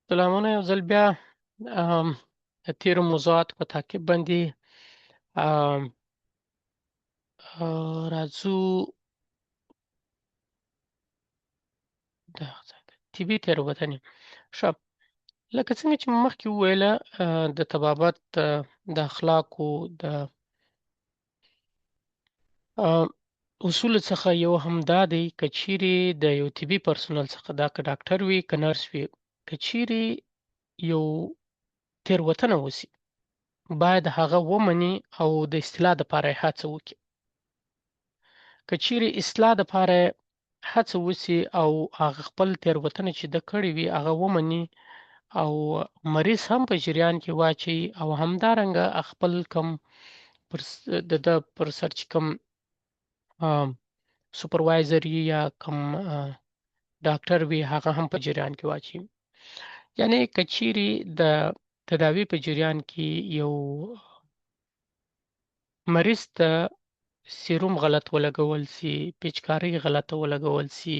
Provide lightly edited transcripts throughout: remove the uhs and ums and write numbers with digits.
سلامونه یو ځل بیا ام، د تیرو موضوعاتو په تعقیب باندې ام، راځو د طبي تېروتنې. ښه، لکه څنګه چې مو مخکې وویله، د طبابت د اخلاقو د ام، اصولو څخه یو هم دا دی که چیرې د یو طبي پرسونل څخه دا که ډاکټر وي که نرس وي، که چیرې یو تېروتنه وسي باید هغه ومني او د اصلاح دپاره یې هڅه وکړي. که چیرې اصلاح دپاره هڅه وسي او هغه خپل تېروتنه چې ده کړې وي هغه ومني او مریض هم په جریان کې واچوي او همدارنګه خپل کم د ده پر سر چې کوم سوپروایزر وي یا کوم ډاکټر وي هغه هم په جریان کې واچوي. یعنې که چیرې د تداوي په جریان کې یو مریض ته سیروم غلط ولګول سي، پیچکارۍ غلطه ولګول سي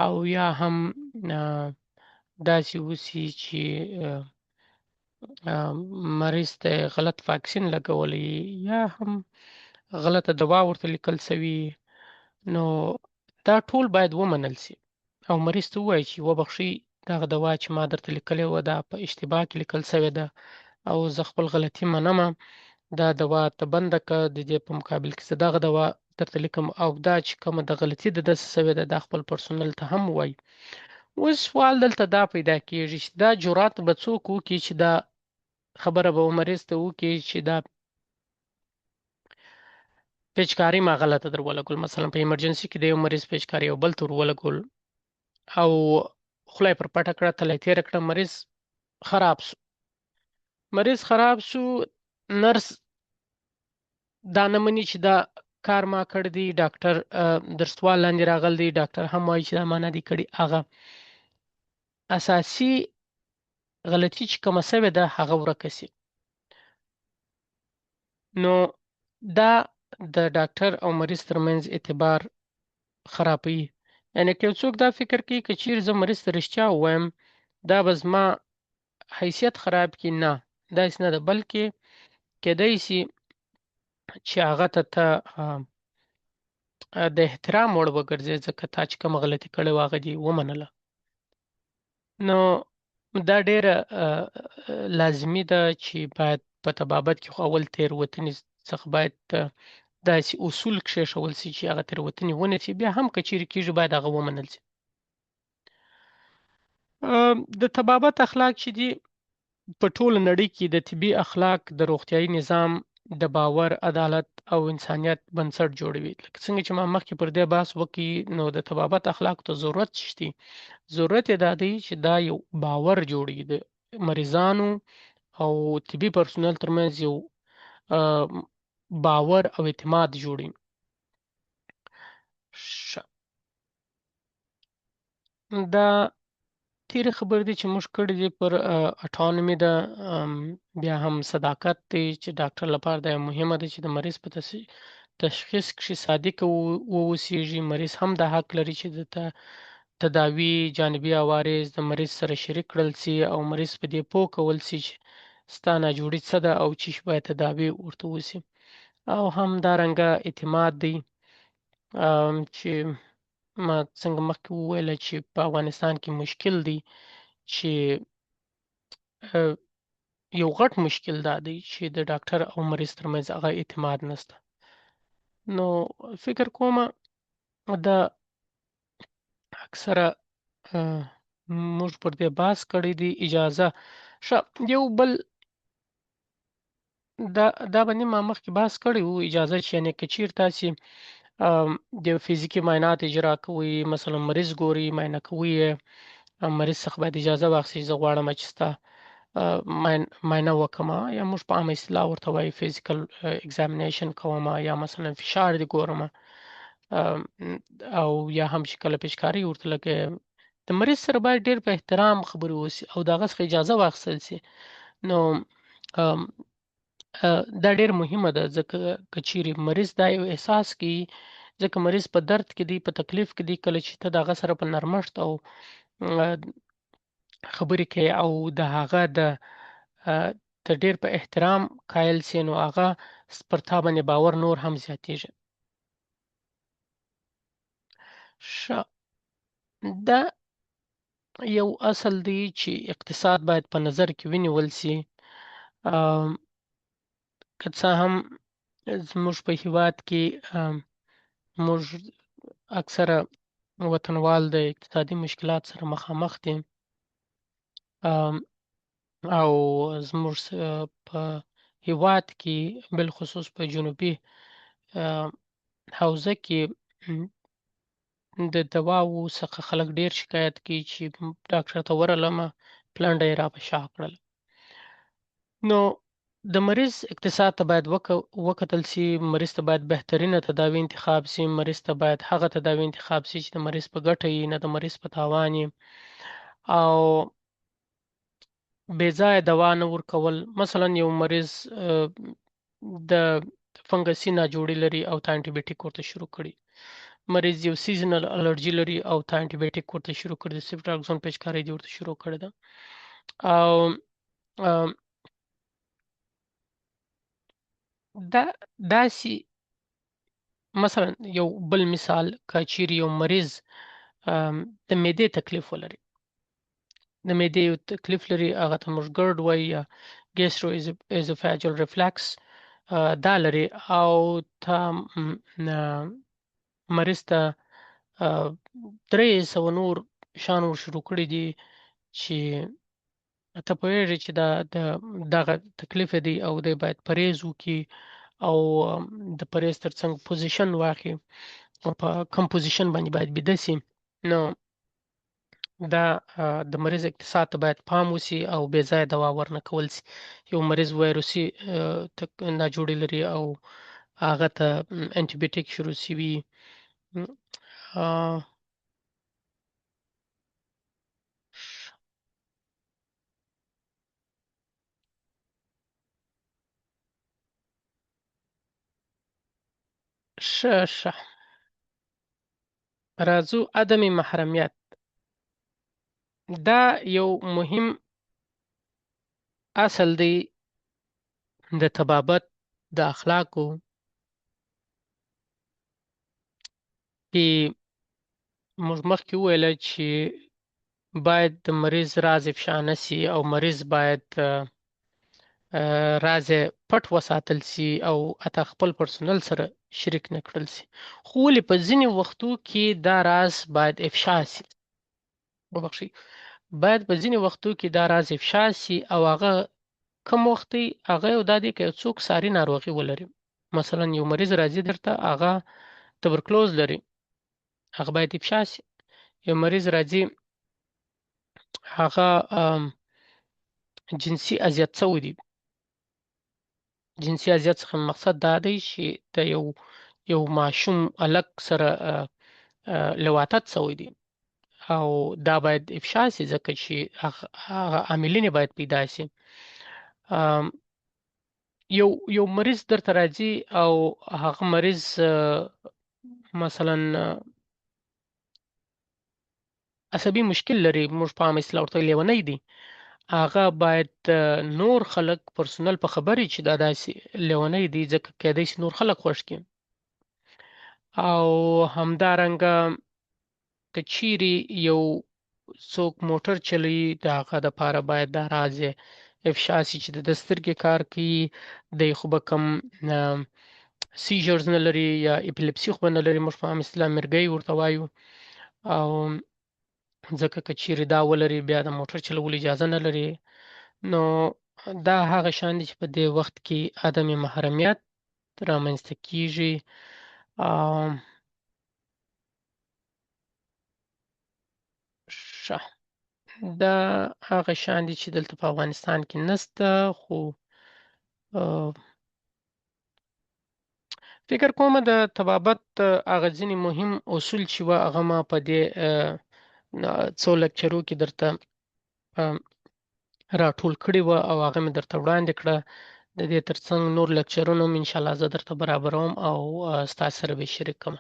او یا هم داسې وسي چې مریض ته غلط واکسین لګولی یا هم غلطه دوا ورته لیکل سوي، نو دا ټول باید ومنل سي او مریض ته ووایي چې وبخښئ دغه دوا چې ما درته لیکلې وه دا په اشتباه کې لیکل سوې ده او زه خپل غلطي منمه. دا دوا ته بنده که د دې په مقابل کې زه دغه دوا درته لیکم او دا چې کومه د غلطي د دسه سوې ده دا خپل پرسونل ته هم ووایي. اوس سوال دلته دا پیدا کېږي چې دا جرات به څوک وکړي چې دا خبره به مریض ته وکړي چې دا پیچکاري ما غلطه در ولګول. مثلا په ایمرجنسي کې د یو مریض پیچکاري یو بل ته ور ولګول او خوله یې پر پټه کړه، تله یې تېره کړه، مریض خراب سو. نرس دا نه مني چې دا کار ما کړ دی، ډاکټر در سوال لاندې راغل دی، ډاکټر هم وایي چې دا ما نه دی کړي. هغه اساسي غلطي چې کومه سوې ده هغه ورکه سي، نو دا د ډاکټر او مریض ترمنځ اعتبار خرابوي. یعنې که یو څوک دا فکر کوي که چیرې زه مریض ته رښتیا ووایم دا به زما حیثیت خراب کړي، نه داسې نه ده، بلکې کیدای سي چې هغه ته د احترام وړ وګرځي ځکه تا چې کومه غلطي کړې وه هغه دې ومنله. نو دا ډیره لازمي ده چې باید په طبابت کې خو اول تېروتنې څخه باید داسې اصول کښېښول سي چې هغه تېروتنې ونه سي، بیا هم که چیرې کېږي باید هغه ومنل سي. د طبابت اخلاق چې دي په ټوله نړۍ کې د طبي اخلاق د روغتیايي نظام د باور، عدالت او انسانیت بنسټ جوړوي. لکه څنګه چې ما مخکې پر دې بحث وکړي نو د طبابت اخلاقو ته ضرورت شته. ضرورت یې دا دی چې دا یو باور جوړوي د مریضانو او طبي پرسونل ترمنځ یو باور او اعتماد جوړوي. دا تیرې خبرې دي چې موږ کړي دي پر اټانومي ده، بیا هم صداقت دی چې ډاکټر لپاره دا مهمه ده چې د مریض په تشخیص کښې صادق واوسیږي. مریض هم دا حق لري چې د تداوي جانبي عوارض د مریض سره شریک کړل سي او مریض په دې پوه کول سي چې ستا ناجوړي څه ده او چې باید تداوي ورته وسي. او همدارنګه اعتماد دی چې ما څنګه مخکې وویله چې په افغانستان کې مشکل دی چې یو غټ مشکل دا دی چې د ډاکټر او مریض ترمنځ هغه اعتماد نشته. نو فکر کومه دا اکثره موږ پر دې بحث کړی دی. اجازه یو بل دا باندې ما مخکې بحث کړی وو، اجازه چې یعنې که چیرې تاسې د فزیکي معاینات اجرا کوئ، مثلا مریض ګوري، معاینه کوئ یې، مریض څخه باید اجازه واخلئ زه غواړم چې ستا معاینه وکړمه، یا موږ په عامه اصطلاح ورته وایو فزیکل اگزامینیشن کومه، یا مثلا فشار دې ګورمه او یا هم چې کله پیچکارۍ ورته لګوي، د مریض سره باید ډېر په احترام خبرې وسي او د هغه څخه اجازه واخیستل سي. نو دا ډېر مهمه ده ځکه که چیرې مریض دا یو احساس کوي، ځکه مریض په درد کې دی، په تکلیف کې دی، کله چې ته د هغه سره په نرمښت او خبرې کوي او د هغه ته ډېر په احترام قایل سي، نو هغه پر تا باندې باور نور هم زیاتېږي. ښه، دا یو اصل دی چې اقتصاد باید په نظر کې ونیول سي. ام، که څه هم زموږ په هیواد کې موږ اکثره وطنوال د اقتصادي مشکلات سره مخامخ دي. ام، او زموږ په هیواد کې بالخصوص په جنوبي ام، حوزه کې د دواو څخه خلک ډېر شکایت کوي چې ډاکټر ته ورغلمه پلنډه یې را په شا کړل. نو د مریض اقتصاد ته باید وکتل سي، مریض ته باید بهترینه تداوی انتخاب سي، مریض ته باید هغه تداوی انتخاب سي چې د مریض په ګټه وي، نه د مریض په تاوان وي. او بې ځایه دوا نه ورکول. مثلا یو مریض د فنګسي ناجوړي لري او ته انټي بیوټیک ورته شروع کړي. مریض یو سیزنل الرجي لري او ته انټي بیوټیک ورته شروع کړي، د سیفټراکزون پیچکاري دې ورته شروع کړې ده. او ام، دا داسې مثلا یو بل مثال، که چیرې یو مریض د معدې تکلیف ولري، د معدې یو تکلیف لري، هغه ته موږ ګرد وایي یا ګیسټرو ایزوفاجل ریفلکس دا لري، او ته مریض ته 300 نور شان ور شروع کړي دي چې ته پوهېږې چې دغه تکلیف دی او دی باید پرهیز وکړي او د پرهیز ترڅنګ پوزیشن واخلي او په کم پوزیشن باندې باید بیده سي. نو دا د مریض اقتصاد ته باید پام وسي او بې ځایه دوا ورنه کول سي. یو مریض وایروسي ناجوړي لري او هغه ته انټي بیوټیک شروع سوي. ښه، راځو عدم محرمیت. دا یو مهم اصل دی د طبابت د اخلاقو کې. موږ مخکې وویله چې باید د مریض راز افشا نه سي او مریض باید راز یې پټ وساتل سي او حتی خپل پرسونل سره شریک نه کړل سي. خو ولې په ځینې وختو کې دا راز باید افشا سي. وبخښئ، باید په ځینې وختو کې دا راز افشا سي او هغه کوم وخت دی؟ هغه یو دا دی که یو څوک ساري ناروغي ولري. مثلا یو مریض راځي درته، هغه تبرکلوز لري، هغه باید افشا سي. یو مریض راځي، هغه جنسي اذیت شوی دی. جنسي اذیت څخه مقصد دا دی چې د یو ماشوم هلک سره لواطت شوی دی او دا باید افشا سي، ځکه چې هغه عاملین باید پیدا سي. یو مریض درته راځي او هغه مریض مثلا عصبي مشکل لري، موږ په عامه اصطلاح ورته لیونی دی. هغه باید نور خلک پرسونل په خبرې چې دا داسې لیونی دی، ځکه کیدای شي نور خلک خوږ کړي. او همدارنګه که چیرې یو څوک موټر چلوي، د هغه دپاره باید دا راز افشا سي چې د سترګې کار کوي، دی خو به کم سیژرز نه لري یا اپیلپسي خو به نه لري، موږ په عامه اصطلاح مرګۍ ورته وایو. او ځکه که چیرې دا ولري بیا د موټر چلولو اجازه نه لري. نو دا هغه شیان دي چې په دې وخت کې عدم محرمیت رامنځته کیږي. ښه، دا هغه شیان دي چې دلته په افغانستان کې نشته، خو فکر کوم د طبابت هغه ځینې مهم اصول چې وه هغه ما په دې څو لکچرو کې درته راټول کړي وه او هغه مې درته وړاندې کړه. د دې ترڅنګ نور لکچرونه هم انشاءالله زه درته برابروم او ستاسو سره به یې شریک کړم.